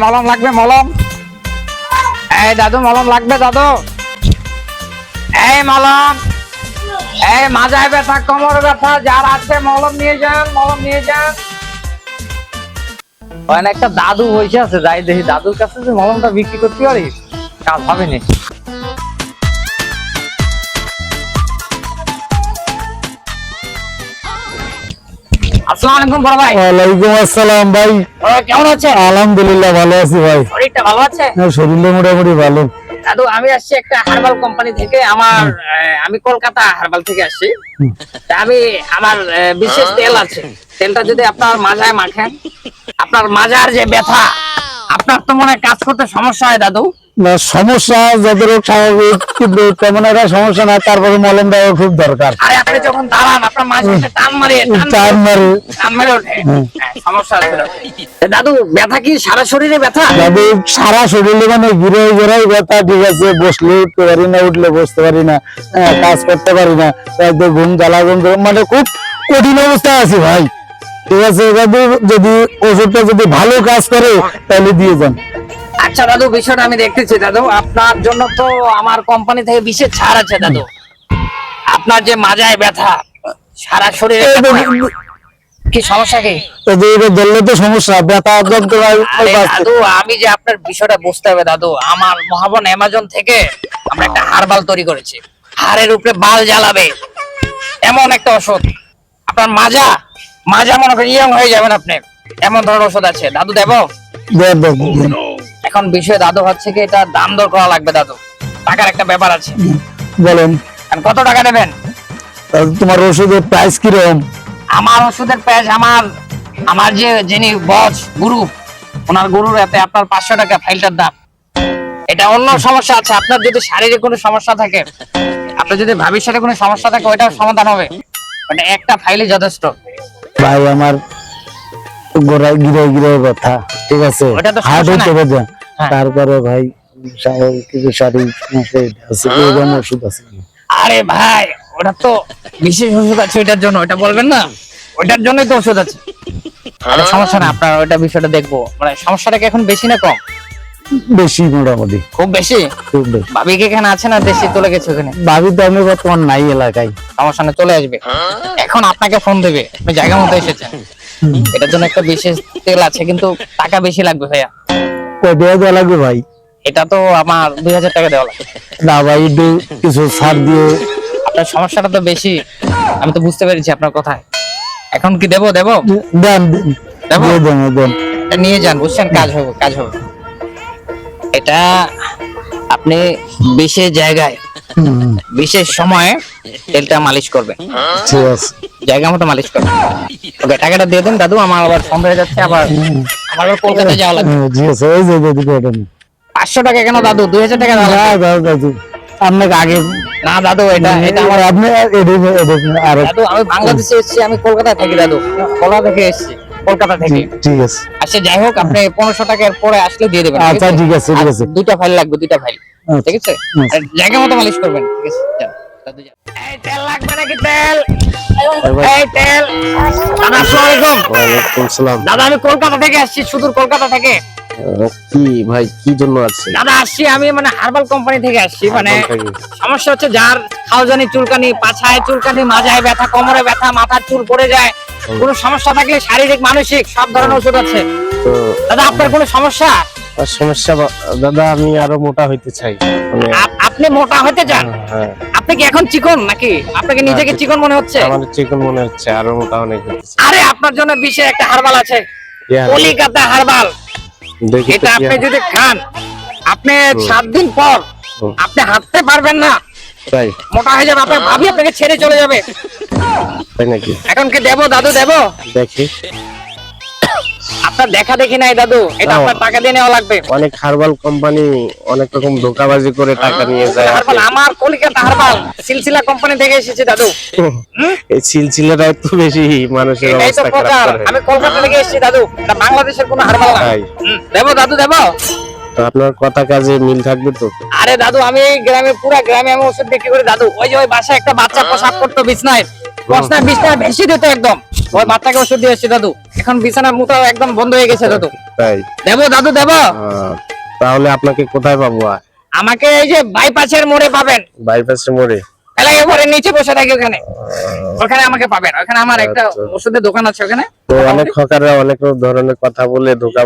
মলম লাগবে মলম। এই দাদু মলম লাগবে দাদু। এই মলম, এই মাজায় ব্যথা কোমর ব্যথা যার আছে মলম নিয়ে যান, মলম নিয়ে যান। ওখানে একটা দাদু বসে আছে, যাই দেখি দাদুর কাছে যে মলমটা বিক্রি করতে পারি, কাজ হবে না। আসসালামু আলাইকুম বড় ভাই। ওয়ালাইকুম আসসালাম ভাই। কেমন আছেন? আলহামদুলিল্লাহ ভালো আছি ভাই। শরীরটা ভালো আছে? শরীরটা মোটামুটি ভালো। দাদু আমি আসছি একটা হার্বাল কোম্পানি থেকে, আমি কলকাতা হার্বাল থেকে আসছি। তা আমি আমার বিশেষ তেল আছে, তেলটা যদি আপনার মাজায় মাখেন, আপনার মাজার যে ব্যথা, আপনার তো মনে হয় কাজ করতে সমস্যা হয় দাদু। না সমস্যা যাদের স্বাভাবিক, কিন্তু তেমন একটা সমস্যা না, তারপরে মলম দেওয়া খুব দরকার। আরে আপনি যখন দাঁড়ান আপনার মাঝে একটা টান মারে ওঠে, সমস্যা আছে দাদু। ব্যথা কি সারা শরীরে ব্যথা? দাদু সারা শরীরে মানে ঘিরে ঘিরাই ব্যথা, ঠিক আছে। বসলে উঠতে পারি না, উঠলে বসতে পারি না, কাজ করতে পারি না, একদম ঘুম জ্বালা ঘুম, মানে খুব কঠিন অবস্থায় আছি ভাই। ঠিক আছে দাদু, যদি ওষুধটা যদি ভালো কাজ করে তাহলে দিয়ে যান। আচ্ছা দাদু, বিষয়টা আমি দেখতেছি দাদু। আপনার জন্য তো আমার কোম্পানি থেকে বিশেষ ছাড় আছে দাদু। আপনার যে মাজায় ব্যথা, সারা শরীরে কি সমস্যা কি? ধরলে তো সমস্যা, ব্যথা দাদু আমি যে আপনার বিষয়টা বুঝতে হবে দাদু। আমার মহাবন অ্যামাজন থেকে আমরা একটা হার্বাল তৈরি করেছি, হাড়ের উপরে বাল জ্বালাবে এমন একটা ওষুধ। আপনার মাজা মাজা মনে করেন ইয়ং হয়ে যাবেন আপনি, এমন ধরনের ওষুধ আছে দাদু। দেবো? এখন বিষয় দাদু হচ্ছে কি, এটা দাম দর করা লাগবে দাদু, টাকার একটা ব্যাপার আছে। বলেন কত টাকা নেবেন? তোমার ওষুধের প্রাইস কিরকম? আমার ওষুধের প্রাইস, আমার যে যিনি বস গুরু, ওনার গুরুর এতে আপনার 500 টাকা ফাইলটার দাম। এটা অন্য সমস্যা আছে, আপনার যদি শারীরিক কোনো সমস্যা থাকে, আপনার যদি ভবিষ্যতে কোনো সমস্যা থাকে, ওইটার সমাধান হবে। ওটা একটা ফাইলই যথেষ্ট ভাই। আমার গোড়ায় গিরে গিরে ব্যথা, ঠিক আছে, তারপরে ভাই কিছু শারীরিক সমস্যা আছে, ওষুধ আছে? আরে ভাই ওটা তো বিশেষ ওষুধ আছে ওইটার জন্য, ওইটা বলবেন না, ওইটার জন্যই তো ওষুধ আছে। আরে সমস্যা না, আপনার ওইটা বিষয়টা দেখবো। মানে সমস্যাটা কি এখন বেশি না কম? বেশি, মোটামুটি খুব বেশি। খুব বেশি। ভাবি কি এখানে আছে না দেশে চলে গেছে? ওখানে ভাবি তো আমি বর্তমান নাই এলাকায়। সমস্যা না, চলে আসবে। এখন আপনাকে ফোন দেবে, আপনি জায়গা মতো এসেছেন। এটার জন্য একটা বিশেষ তেল আছে, কিন্তু টাকা বেশি লাগবে ভাইয়া। কয় টাকা দেওয়া লাগবে ভাই? এটা তো আমার 2000 টাকা দেওয়া লাগবে। না ভাই, একটু কিছু ছাড় দিয়ে। আপনার সমস্যাটা তো বেশি, আমি তো বুঝতে পেরেছি আপনার কথায়। এখন কি দেবো? দেন দেন, এটা নিয়ে যান, বুঝছেন, কাজ হবে কাজ হবে। এটা আপনি বিশেষ জায়গায় বিশেষ সময়ে তেলটা মালিশ করবেন, ঠিক আছে, জায়গা মতো মালিশ করবেন। ওকে, টাকাটা দিয়ে দেন দাদু, আমার আবার ফোন হয়ে যাচ্ছে, আবার আমার কলকাতা যাওয়া লাগবে। ঠিক আছে, ওই যে দাদু 500 টাকা কেন দাদু? 2000 টাকা দাদু আপনাকে আগে। না দাদু, এটা আমার আপনি দাদু, আমি বাংলাদেশে এসেছি, আমি কলকাতা থাকি দাদু, কলকাতা থেকে এসেছি, কলকাতা থেকে। ঠিক আছে, আচ্ছা যাই হোক, আপনি 1500 টাকার পরে আসলে দিয়ে দেবেন। আচ্ছা ঠিক আছে, ঠিক আছে। দুইটা ফাইল লাগবে, দুইটা ফাইল, ঠিক আছে? আর জায়গা মতো মালিশ করবেন, ঠিক আছে? যান দাদু যান। এই তেল লাগবে নাকি? তেল, এই তেল। দাদা আসসালামু আলাইকুম। ওয়ালাইকুম আসসালাম। দাদা আমি কলকাতা থেকে আসছি, সুদূর কলকাতা থেকে। কি ভাই, কি জন্য আসছে? দাদা আসছি আমি মানে হার্বাল কোম্পানি থেকে আসছি। মানে সমস্যা হচ্ছে, যার খাওয়াজানি চুলকানি, পাছায় চুলকানি, মাজায় ব্যথা, কোমরে ব্যথা, মাথার চুল পড়ে যায়, কোনো সমস্যা থাকলে শারীরিক মানসিক সব ধরনের ওষুধ আছে। তো দাদা আপনার কোনো সমস্যা? সমস্যা দাদা, আমি আরো মোটা হইতে চাই। আপনি মোটা হতে চান? হ্যাঁ। আপনি কি এখন চিকন নাকি? আপনাকে নিজেকে চিকন মনে হচ্ছে? আমার চিকন মনে হচ্ছে, আরো মোটা অনেক হইতে চাই। আরে আপনার জন্য বিশেষ একটা হার্বাল আছে, কলিকাতা হার্বাল। এটা আপনি যদি খান, আপনি 7 দিন পর আপনি হাঁটতে পারবেন না, তাই মোটা হয়ে যাবে। আপনার ভাবি আপনাকে ছেড়ে চলে যাবে। তাই নাকি? এখন কি দেবো দাদু? দেবো? দেখি। আপনার দেখা দেখি নাই দাদু, এটা আপনার টাকা দিয়ে নেওয়া লাগবে। অনেক হার্বাল কোম্পানি অনেক রকম ধোঁকাবাজি করে টাকা নিয়ে যায়। হার্বাল আমার কলিকাতা হার্বাল সিলসিলা কোম্পানি থেকে এসেছে দাদু। এই সিলসিলাটা একটু বেশি মানুষের এটাই তো অবস্থা প্রচার। খারাপ করে। আমি কলকাতা থেকে এসেছি দাদু, এটা বাংলাদেশের কোনো হার্বাল না। দেবো দাদু? দেবো? তো আপনার কথা কাজে মিল থাকবে তো? আরে দাদু আমি এই গ্রামে, পুরা গ্রামে আমি ওষুধ বিক্রি করি দাদু। ওই যে ওই বাসায় একটা বাচ্চা প্রসাব করতো বিছনায়, বিছনায় ভেসে দিত একদম, ওই বাচ্চাকে ওষুধ দিয়ে এসেছি দাদু। এখন বিছানার মুখটা একদম বন্ধ হয়ে গেছে দাদু। তাই দেবো দাদু দেবো। তাহলে আপনাকে কোথায় পাবো? আমাকে এই যে বাইপাসের মোড়ে পাবেন, বাইপাসের মোড়ে। এলাকায় ঘরে নিচে বসে থাকি ওখানে, ওখানে আমাকে পাবেন। ওখানে আমার একটা ওষুধের দোকান আছে ওখানে। তো অনেক হকাররা অনেক ধরনের কথা বলে ধোঁকা